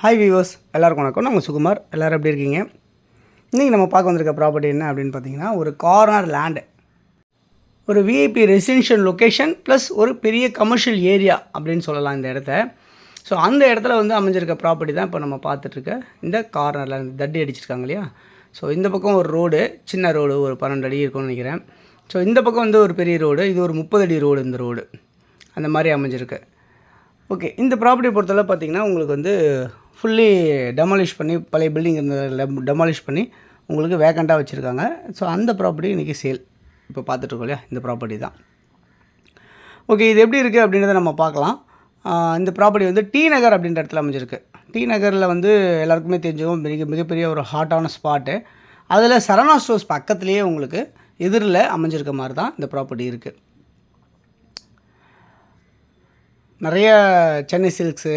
Hi viewers, எல்லாருக்கும் வணக்கம். நான் சுகுமார். எல்லோரும் எப்படி இருக்கீங்க? இன்றைக்கி நம்ம பார்க்க வந்திருக்க ப்ராப்பர்ட்டி என்ன அப்படின்னு பார்த்தீங்கன்னா, ஒரு கார்னர் லேண்டு, ஒரு விஐபி ரெசிடென்ஷியல் லொக்கேஷன் ப்ளஸ் ஒரு பெரிய கமர்ஷியல் ஏரியா அப்படின்னு சொல்லலாம் இந்த இடத்த. ஸோ அந்த இடத்துல வந்து அமைஞ்சிருக்க ப்ராப்பர்ட்டி தான் இப்போ நம்ம பார்த்துட்ருக்க இந்த கார்னரில் இந்த தட்டி அடிச்சிருக்காங்க இல்லையா. ஸோ இந்த பக்கம் ஒரு ரோடு, சின்ன ரோடு, ஒரு 12 அடி இருக்கும்னு நினைக்கிறேன். ஸோ இந்த பக்கம் வந்து ஒரு பெரிய ரோடு, இது ஒரு 30 அடி ரோடு. இந்த ரோடு அந்த மாதிரி அமைஞ்சிருக்கு. ஓகே, இந்த ப்ராப்பர்ட்டியை பொறுத்தளவு பார்த்திங்கன்னா உங்களுக்கு வந்து ஃபுல்லி டெமாலிஷ் பண்ணி, பழைய பில்டிங் இருந்ததில் டெமாலிஷ் பண்ணி உங்களுக்கு வேக்கண்ட்டாக வச்சுருக்காங்க. ஸோ அந்த ப்ராப்பர்ட்டி இன்றைக்கி சேல் இப்போ பார்த்துட்ருக்கோம் இல்லையா, இந்த ப்ராப்பர்ட்டி தான். ஓகே, இது எப்படி இருக்குது அப்படின்றத நம்ம பார்க்கலாம். இந்த ப்ராப்பர்ட்டி வந்து டி நகர் அப்படின்ற இடத்துல அமைஞ்சிருக்கு. டி நகரில் வந்து எல்லாருக்குமே தெரிஞ்சுக்கும், மிகப்பெரிய ஒரு ஹாட்டான ஸ்பாட்டு. அதில் சரவணா ஸ்டோர்ஸ் பக்கத்துலேயே உங்களுக்கு எதிரில் அமைஞ்சிருக்க மாதிரி தான் இந்த ப்ராப்பர்ட்டி இருக்குது. நிறைய சென்னை சில்க்ஸு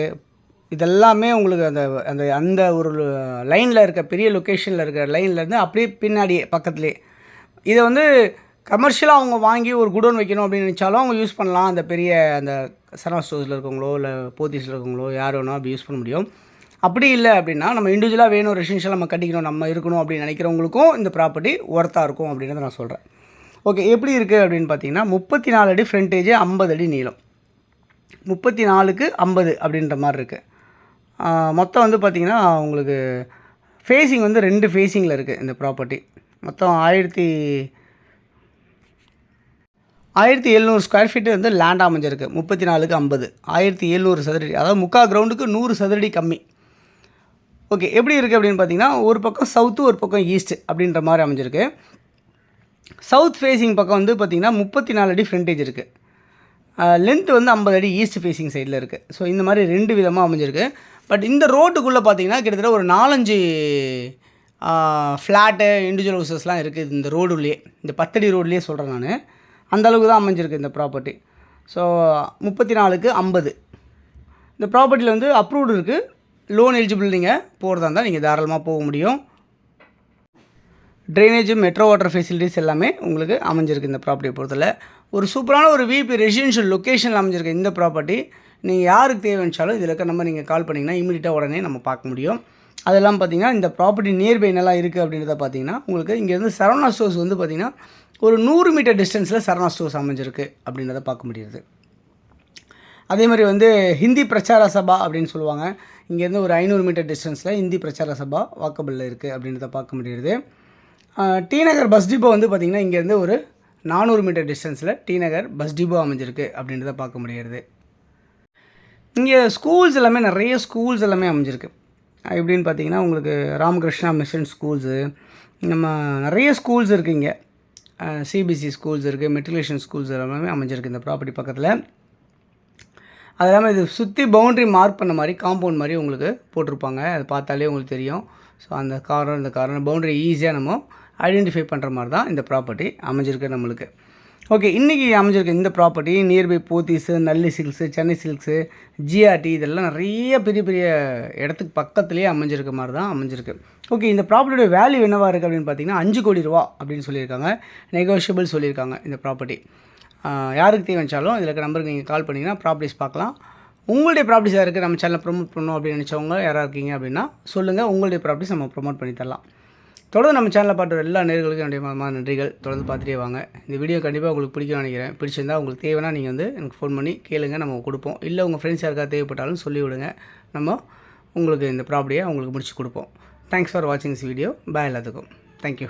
இதெல்லாமே உங்களுக்கு அந்த அந்த அந்த ஒரு லைனில் இருக்க, பெரிய லொக்கேஷனில் இருக்கிற லைன்லேருந்து அப்படியே பின்னாடியே பக்கத்துலேயே இதை வந்து கமர்ஷியலாக அவங்க வாங்கி ஒரு குடோன் வைக்கணும் அப்படின்னு நினச்சாலும் அவங்க யூஸ் பண்ணலாம். அந்த பெரிய அந்த சரவணா ஸ்டோர்ஸில் இருக்கவங்களோ இல்லை போத்தீஸில் இருக்கவங்களோ யார் வேணும் அப்படி யூஸ் பண்ண முடியும். அப்படி இல்லை அப்படின்னா நம்ம இண்டிவிஜுவலாக வேணும், ரெசிடென்ஷியல் நம்ம கட்டிக்கணும், நம்ம இருக்கணும் அப்படின்னு நினைக்கிறவங்களுக்கும் இந்த ப்ராப்பர்ட்டி ஒர்த்தாக இருக்கும் அப்படின்றத நான் சொல்கிறேன். ஓகே, எப்படி இருக்குது அப்படின்னு பார்த்தீங்கன்னா 34 அடி ஃப்ரண்டேஜ், 50 அடி நீளம், 34க்கு 50 அப்படின்ற மாதிரி இருக்குது. மொத்தம் வந்து பார்த்திங்கன்னா உங்களுக்கு ஃபேஸிங் வந்து 2 ஃபேஸிங்கில் இருக்குது இந்த ப்ராப்பர்ட்டி. மொத்தம் 1700 ஸ்கொயர் ஃபீட்டு வந்து லேண்ட் அமைஞ்சிருக்கு. 34க்கு 50, 1700 சதுரடி, அதாவது 3/4 கிரவுண்டுக்கு 100 சதுரடி கம்மி. ஓகே, எப்படி இருக்குது அப்படின்னு பார்த்தீங்கன்னா ஒரு பக்கம் சவுத்து, ஒரு பக்கம் ஈஸ்ட்டு அப்படின்ற மாதிரி அமைஞ்சிருக்கு. சவுத் ஃபேஸிங் பக்கம் வந்து பார்த்திங்கன்னா 34 அடி ஃப்ரண்டேஜ் இருக்குது. லென்த் வந்து 50 அடி ஈஸ்ட் ஃபேஸிங் சைடில் இருக்குது. ஸோ இந்த மாதிரி 2 விதமாக அமைஞ்சிருக்கு. பட் இந்த ரோட்டுக்குள்ளே பார்த்தீங்கன்னா கிட்டத்தட்ட ஒரு 4-5 ஃப்ளாட்டு, இண்டிவிஜுவல் ஹவுசஸ்லாம் இருக்குது இந்த ரோடுலேயே, இந்த 10 அடி ரோட்லேயே சொல்கிறேன் நான். அந்தளவுக்கு தான் அமைஞ்சிருக்கு இந்த ப்ராப்பர்ட்டி. ஸோ 34க்கு 50 இந்த ப்ராப்பர்ட்டியில் வந்து அப்ரூவ்டு இருக்குது. லோன் எலிஜிபிள் நீங்கள் போகிறதா இருந்தால் நீங்கள் தாராளமாக போக முடியும். ட்ரைனேஜ், மெட்ரோ வாட்டர் ஃபெசிலிட்டிஸ் எல்லாமே உங்களுக்கு அமைஞ்சிருக்கு இந்த ப்ராப்பர்ட்டியை பொறுத்தல. ஒரு சூப்பரான ஒரு விஐபி ரெசிடென்ஷியல் லொக்கேஷனில் அமைஞ்சிருக்கு இந்த ப்ராப்பர்ட்டி. நீங்கள் யாருக்கு தேவைச்சாலும் இதில் இருக்க நம்பர் நீங்கள் கால் பண்ணிங்கன்னா இமீடியட்டாக உடனே நம்ம பார்க்க முடியும். அதெல்லாம் பார்த்திங்கன்னா இந்த ப்ராப்பர்ட்டி நியர்பை என்னெல்லாம் இருக்குது அப்படின்றத பார்த்திங்கன்னா உங்களுக்கு இங்கேருந்து சரவணா ஸ்டோர்ஸ் வந்து பார்த்திங்கன்னா ஒரு 100 மீட்டர் டிஸ்டன்ஸில் சரவணா ஸ்டோர்ஸ் அமைஞ்சிருக்கு அப்படின்றத பார்க்க முடியுது. அதே மாதிரி வந்து ஹிந்தி பிரச்சார சபா அப்படின்னு சொல்லுவாங்க. இங்கேருந்து ஒரு 500 மீட்டர் டிஸ்டன்ஸில் ஹிந்தி பிரச்சார சபா வாக்கபிளில் இருக்குது அப்படின்றத பார்க்க முடியுது. டி நகர் பஸ் டிப்போ வந்து பார்த்திங்கன்னா இங்கேருந்து ஒரு 400 மீட்டர் டிஸ்டன்ஸில் டி நகர் பஸ் டிப்போ அமைஞ்சிருக்கு அப்படின்றத பார்க்க முடியுது. இங்கே ஸ்கூல்ஸ் எல்லாமே, நிறைய ஸ்கூல்ஸ் எல்லாமே அமைஞ்சிருக்கு. எப்படின்னு பார்த்தீங்கன்னா உங்களுக்கு ராமகிருஷ்ணா மிஷன் ஸ்கூல்ஸு, நம்ம நிறைய ஸ்கூல்ஸ் இருக்குது இங்கே. சிபிஎஸ்சி ஸ்கூல்ஸ் இருக்குது, மெட்ரிகுலேஷன் ஸ்கூல்ஸ் எல்லாமே அமைஞ்சிருக்கு இந்த ப்ராப்பர்ட்டி பக்கத்தில். அது இல்லாமல் இது சுற்றி பவுண்ட்ரி மார்க் பண்ண மாதிரி காம்பவுண்ட் மாதிரி உங்களுக்கு போட்டிருப்பாங்க. அது பார்த்தாலே உங்களுக்கு தெரியும். ஸோ அந்த கார்னர் பவுண்ட்ரி ஈஸியாக நம்ம ஐடென்டிஃபை பண்ணுற மாதிரி தான் இந்த ப்ராப்பர்ட்டி அமைஞ்சிருக்கு நம்மளுக்கு. ஓகே, இன்றைக்கி அமைஞ்சிருக்கு இந்த ப்ராப்பர்ட்டி நியர்பை போத்தீஸு, நல்லி சில்க்ஸு, சென்னை சில்க்ஸு, ஜிஆர்டி, இதெல்லாம் நிறைய பெரிய பெரிய இடத்துக்கு பக்கத்துலேயே அமைஞ்சிருக்க மாதிரி தான் அமைஞ்சிருக்கு. ஓகே, இந்த ப்ராப்பர்ட்டியோட வேல்யூ என்னவாக இருக்குது அப்படின்னு பார்த்தீங்கன்னா 5 கோடி ரூபா அப்படின்னு சொல்லியிருக்காங்க. நெகோஷியபிள் சொல்லியிருக்காங்க இந்த ப்ராப்பர்ட்டி. யாருக்கு தேவைச்சாலும் இதில் இருக்க நம்பருக்கு நீங்கள் கால் பண்ணிங்கன்னா ப்ராப்பர்ட்டிஸ் பார்க்கலாம். உங்களுடைய ப்ராப்பர்ட்டிஸ் யாருக்கு நம்ம சேனலில் ப்ரொமோட் பண்ணணும் அப்படின்னு நினச்சவங்க யாராக இருக்கீங்க அப்படின்னா சொல்லுங்கள், உங்களுடைய ப்ராப்பர்ட்டிஸ் நம்ம ப்ரொமோட் பண்ணி தரலாம். தொடர்ந்து நம்ம சேனலில் பார்த்து எல்லா நேயர்களுக்கும் என்னுடைய நன்றிகள். தொடர்ந்து பார்த்துட்டே வாங்க. இந்த வீடியோ கண்டிப்பாக உங்களுக்கு பிடிக்கும்னு நினைக்கிறேன். பிடிச்சிருந்தால் உங்களுக்கு தேவைன்னா நீங்கள் வந்து எனக்கு ஃபோன் பண்ணி கேளுங்க, நம்ம கொடுப்போம். இல்லை உங்கள் ஃப்ரெண்ட்ஸ் யாருக்காவது தேவைப்பட்டாலும் சொல்லிவிடுங்க, நம்ம உங்களுக்கு இந்த ப்ராப்பர்ட்டியை உங்களுக்கு முடிச்சு கொடுப்போம். தேங்க்ஸ் ஃபார் வாட்சிங் திஸ் வீடியோ. பாய் எல்லாத்துக்கும். தேங்க்யூ.